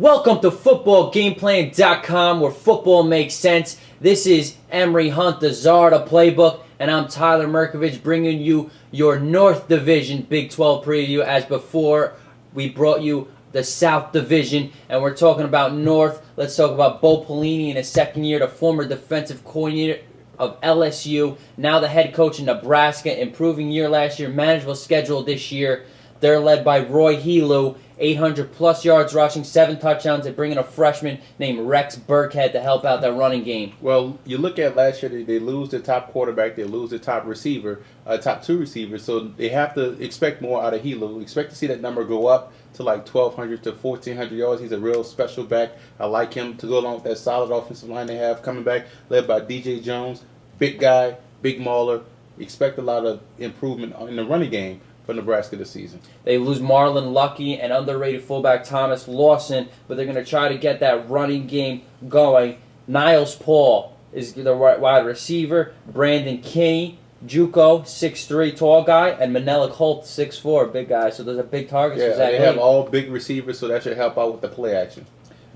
Welcome to footballgameplan.com, where football makes sense. This is Emery Hunt, the Zarda Playbook, and I'm Tyler Merkovich, bringing you your North Division Big 12 preview. As before, we brought you the South Division, and we're talking about North. Let's talk about Bo Pelini in his second year, the former defensive coordinator of LSU, now the head coach in Nebraska. Improving year last year, manageable schedule this year. They're led by Roy Helu, 800-plus yards rushing, 7 touchdowns. They bring in a freshman named Rex Burkhead to help out that running game. Well, you look at last year, they lose their top quarterback, they lose their top receiver, top 2 receivers, so they have to expect more out of Helu. Expect to see that number go up to like 1,200 to 1,400 yards. He's a real special back. I like him to go along with that solid offensive line they have coming back, led by DJ Jones. Big guy, big mauler. Expect a lot of improvement in the running game for Nebraska this season. They lose Marlon Lucky and underrated fullback Thomas Lawson, but they're going to try to get that running game going. Niles Paul is the wide receiver. Brandon Kinney, JUCO, 6'3", tall guy, and Manelik Holt, 6'4", big guy. So those are big targets for Zach they have all big receivers, so that should help out with the play action.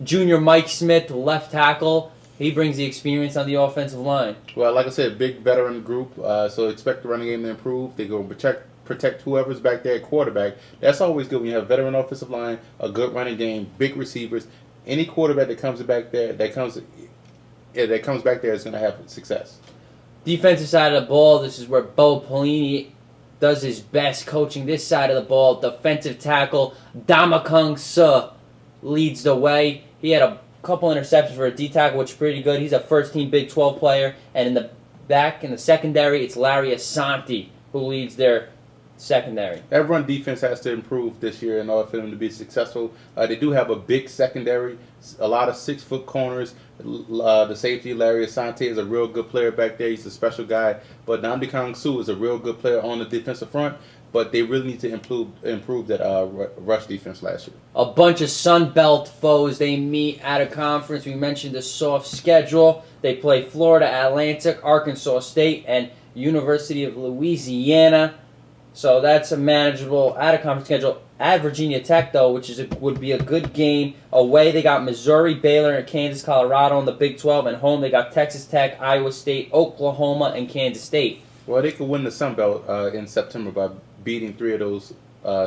Junior Mike Smith, left tackle. He brings the experience on the offensive line. Well, like I said, big veteran group, so expect the running game to improve. They go protect whoever's back there at quarterback. That's always good when you have a veteran offensive line, a good running game, big receivers. Any quarterback that comes back there, that comes back there is going to have success. Defensive side of the ball, this is where Bo Pelini does his best coaching this side of the ball. Defensive tackle Damakung Suh leads the way. He had a couple interceptions for a D tackle, which is pretty good. He's a first-team Big 12 player. And in the back, in the secondary, it's Larry Asante who leads their secondary. That run defense has to improve this year in order for them to be successful. They do have a big secondary, a lot of 6-foot corners. The safety, Larry Asante, is a real good player back there. He's a special guy. But Nnamdi Kong-Su is a real good player on the defensive front. But they really need to improve that rush defense last year. A bunch of Sun Belt foes they meet at a conference. We mentioned the soft schedule. They play Florida Atlantic, Arkansas State, and University of Louisiana. So that's a manageable out-of-conference schedule. At Virginia Tech, though, which would be a good game. Away, they got Missouri, Baylor, and Kansas, Colorado in the Big 12. And home, they got Texas Tech, Iowa State, Oklahoma, and Kansas State. Well, they could win the Sun Belt in September by beating 3 of those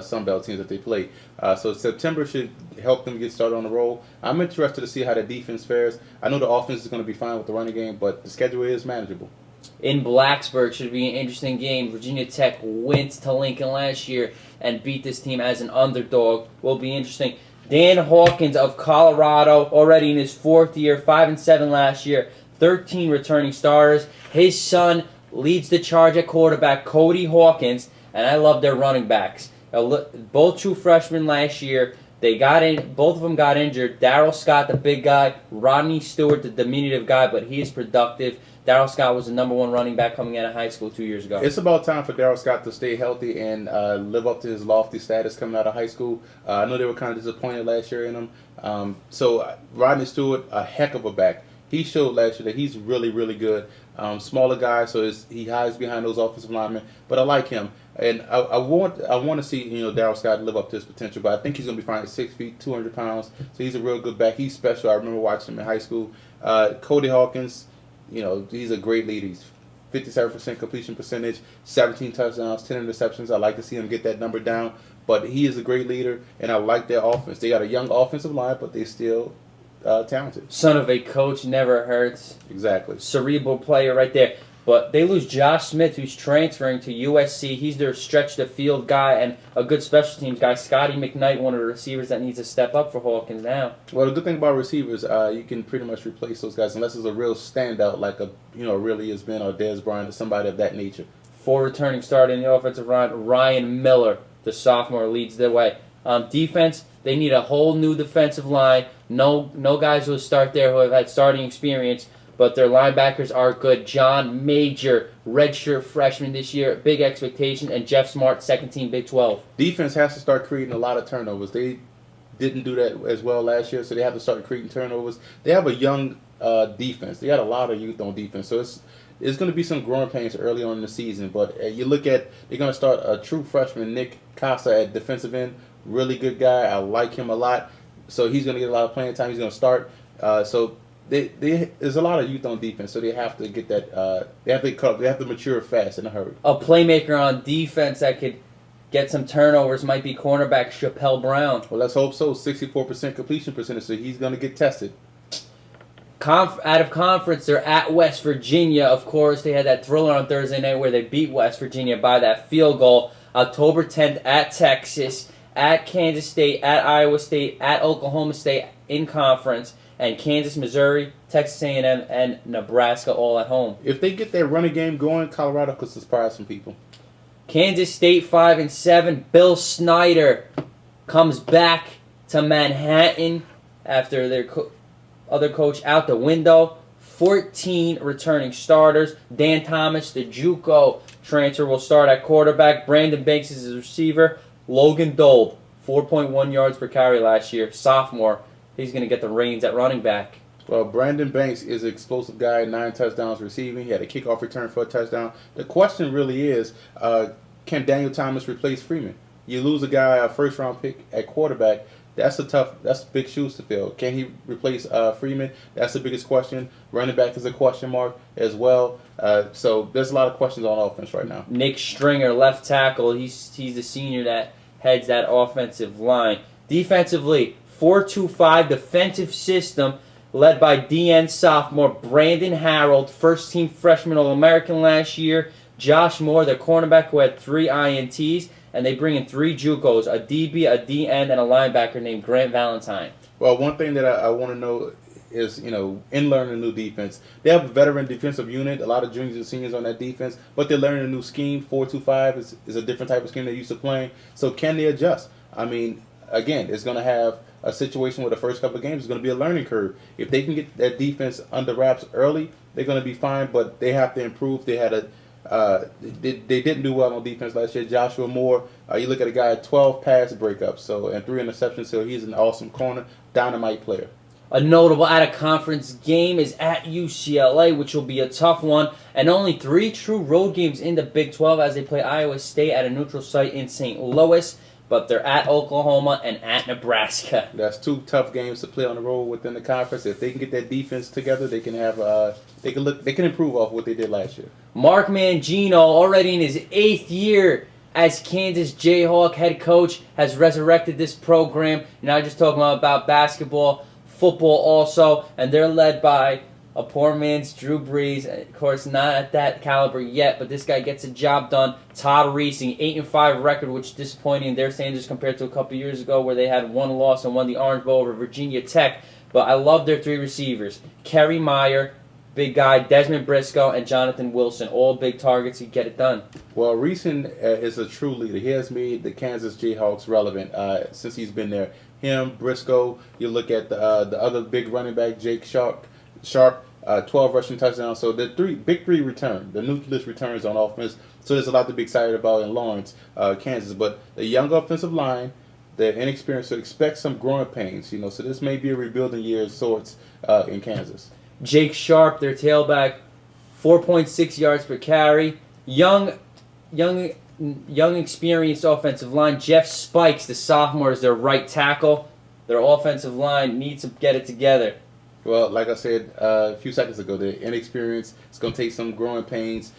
Sun Belt teams that they play. So September should help them get started on the roll. I'm interested to see how the defense fares. I know the offense is going to be fine with the running game, but the schedule is manageable. In Blacksburg should be an interesting game. Virginia Tech went to Lincoln last year and beat this team as an underdog. Will be interesting. Dan Hawkins of Colorado, already in his 4th year, 5-7 last year, 13 returning starters. His son leads the charge at quarterback, Cody Hawkins, and I love their running backs. Both true freshmen last year. Both of them got injured. Darryl Scott, the big guy. Rodney Stewart, the diminutive guy, but he is productive. Darryl Scott was the #1 running back coming out of high school 2 years ago. It's about time for Darryl Scott to stay healthy and live up to his lofty status coming out of high school. I know they were kind of disappointed last year in him. So Rodney Stewart, a heck of a back. He showed last year that he's really, really good. Smaller guy, so he hides behind those offensive linemen. But I like him, and I want to see Darryl Scott live up to his potential. But I think he's going to be fine at 6 feet, 200 pounds. So he's a real good back. He's special. I remember watching him in high school. Cody Hawkins, he's a great leader. He's 57% completion percentage, 17 touchdowns, 10 interceptions. I like to see him get that number down. But he is a great leader, and I like their offense. They got a young offensive line, but they still talented. Son of a coach, never hurts. Exactly. Cerebral player right there. But they lose Josh Smith, who's transferring to USC. He's their stretch the field guy and a good special teams guy. Scotty McKnight, one of the receivers that needs to step up for Hawkins now. Well, the good thing about receivers, you can pretty much replace those guys unless it's a real standout like really has been or Dez Bryant or somebody of that nature. 4 returning starter in the offensive line. Ryan Miller, the sophomore, leads the way. Defense, they need a whole new defensive line. No guys who will start there who have had starting experience, but their linebackers are good. John Major, redshirt freshman this year, big expectation, and Jeff Smart, second-team Big 12. Defense has to start creating a lot of turnovers. They didn't do that as well last year, so they have to start creating turnovers. They have a young defense. They got a lot of youth on defense, so it's going to be some growing pains early on in the season. But you look at, they're going to start a true freshman, Nick Casa, at defensive end. Really good guy. I like him a lot. so he's going to get a lot of playing time. He's going to start. So there's a lot of youth on defense, so they have to get that. They have to mature fast in a hurry. A playmaker on defense that could get some turnovers might be cornerback Chappelle Brown. Well, let's hope so. 64% completion percentage, so he's going to get tested. Out of conference, they're at West Virginia. Of course, they had that thriller on Thursday night where they beat West Virginia by that field goal. October 10th at Texas, at Kansas State, at Iowa State, at Oklahoma State in conference, and Kansas, Missouri, Texas A&M, and Nebraska all at home. If they get their running game going, Colorado could surprise some people. Kansas State 5-7. Bill Snyder comes back to Manhattan after their other coach out the window. 14 returning starters. Dan Thomas, the JUCO transfer, will start at quarterback. Brandon Banks is his receiver. Logan Dold, 4.1 yards per carry last year. Sophomore. He's going to get the reins at running back. Well, Brandon Banks is an explosive guy, 9 touchdowns receiving. He had a kickoff return for a touchdown. The question really is, can Daniel Thomas replace Freeman? You lose a guy, a first-round pick at quarterback. That's big shoes to fill. Can he replace Freeman? That's the biggest question. Running back is a question mark as well. So there's a lot of questions on offense right now. Nick Stringer, left tackle. He's the senior that heads that offensive line. Defensively, 4-2-5 defensive system led by DN sophomore Brandon Harold, first-team freshman All-American last year. Josh Moore, their cornerback, who had 3 INTs. And they bring in 3 JUCOs, a DB, a DN, and a linebacker named Grant Valentine. Well, one thing that I want to know is, in learning a new defense, they have a veteran defensive unit, a lot of juniors and seniors on that defense, but they're learning a new scheme. 4-2-5 is a different type of scheme they're used to playing. So can they adjust? I mean, again, it's going to have a situation where the first couple of games is going to be a learning curve. If they can get that defense under wraps early, they're going to be fine, but they have to improve. They didn't do well on defense last year. Joshua Moore, you look at a guy, 12 pass breakups, and 3 interceptions, so he's an awesome corner, dynamite player. A notable out-of-conference game is at UCLA, which will be a tough one, and only 3 true road games in the Big 12 as they play Iowa State at a neutral site in St. Louis, but they're at Oklahoma and at Nebraska. That's 2 tough games to play on the road within the conference. If they can get that defense together, they can have they can improve off what they did last year. Mark Mangino, already in his 8th year as Kansas Jayhawk head coach, has resurrected this program. Not just talking about basketball, football also, and they're led by a poor man's Drew Brees. Of course, not at that caliber yet, but this guy gets a job done. Todd Reesing, 8-5 record, which is disappointing in their standards compared to a couple years ago where they had 1 loss and won the Orange Bowl over Virginia Tech. But I love their 3 receivers. Kerry Meyer, big guy, Desmond Briscoe, and Jonathan Wilson, all big targets. He get it done. Well, Reeson is a true leader. He has made the Kansas Jayhawks relevant since he's been there. Him, Briscoe, you look at the other big running back, Jake Sharp, 12 rushing touchdowns. So the big three return. The nucleus returns on offense. So there's a lot to be excited about in Lawrence, Kansas. But the young offensive line, they're inexperienced, so expect some growing pains. So this may be a rebuilding year of sorts in Kansas. Jake Sharp, their tailback, 4.6 yards per carry. Young, experienced offensive line. Jeff Spikes, the sophomore, is their right tackle. Their offensive line needs to get it together. Well, like I said a few seconds ago, they're inexperienced. It's going to take some growing pains.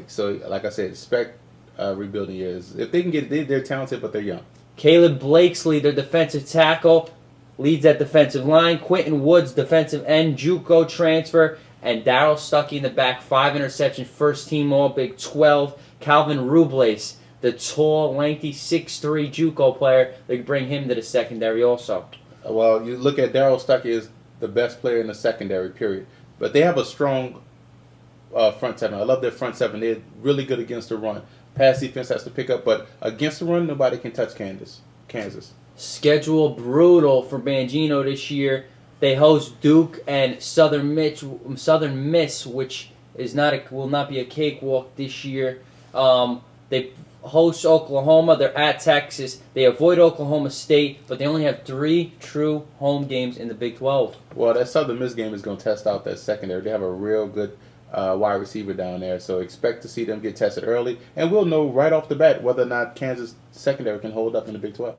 So, like I said, expect rebuilding years. If they can get it, they're talented, but they're young. Caleb Blakesley, their defensive tackle, leads that defensive line. Quentin Woods, defensive end, JUCO transfer. And Darryl Stuckey in the back, 5 interception, first team All Big 12. Calvin Rubles, the tall, lengthy, 6'3" JUCO player. They can bring him to the secondary also. Well, you look at Darryl Stuckey is the best player in the secondary, period. But they have a strong front seven. I love their front seven. They're really good against the run. Pass defense has to pick up, but against the run, nobody can touch Kansas. Schedule brutal for Mangino this year. They host Duke and Southern Miss, which will not be a cakewalk this year. They host Oklahoma. They're at Texas. They avoid Oklahoma State, but they only have 3 true home games in the Big 12. Well, that Southern Miss game is going to test out that secondary. They have a real good wide receiver down there, so expect to see them get tested early, and we'll know right off the bat whether or not Kansas secondary can hold up in the Big 12.